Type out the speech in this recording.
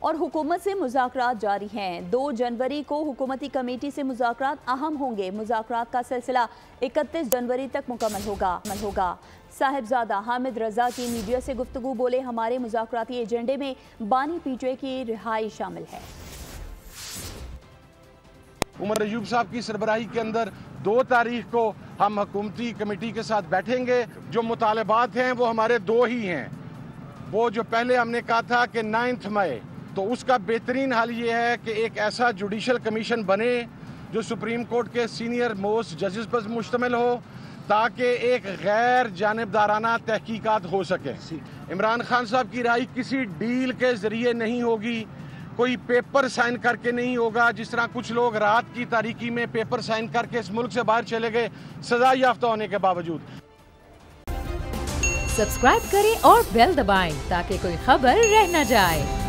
और हुकूमत से मुज़ाकरात जारी हैं। 2 जनवरी को हुकूमती कमेटी से मुज़ाकरात अहम होंगे। मुज़ाकरात का सिलसिला 31 जनवरी तक मुकम्मल होगा। साहिबजादा हामिद रजा की मीडिया से गुफ्तगू बोले, हमारे मुज़ाकराती एजेंडे में बानी पीटीआई की रिहाई शामिल है। उमर अयूब साहब की सरबराही के अंदर 2 तारीख को हम हुकूमती कमेटी के साथ बैठेंगे। जो मुतालबात हैं वो हमारे 2 ही हैं। वो जो पहले हमने कहा था कि 9 मई, तो उसका बेहतरीन हल ये है कि एक ऐसा जुडिशल कमीशन बने जो सुप्रीम कोर्ट के सीनियर मोस्ट जजेस पर मुश्तमिल हो, ताकि एक गैर जानिबदाराना तहकीकात हो सके। इमरान खान साहब की राय किसी डील के जरिए नहीं होगी, कोई पेपर साइन करके नहीं होगा। जिस तरह कुछ लोग रात की तारीकी में पेपर साइन करके इस मुल्क से बाहर चले गए सजा याफ्ता होने के बावजूद। सब्सक्राइब करें और बेल दबाएं ताकि कोई खबर रह न जाए।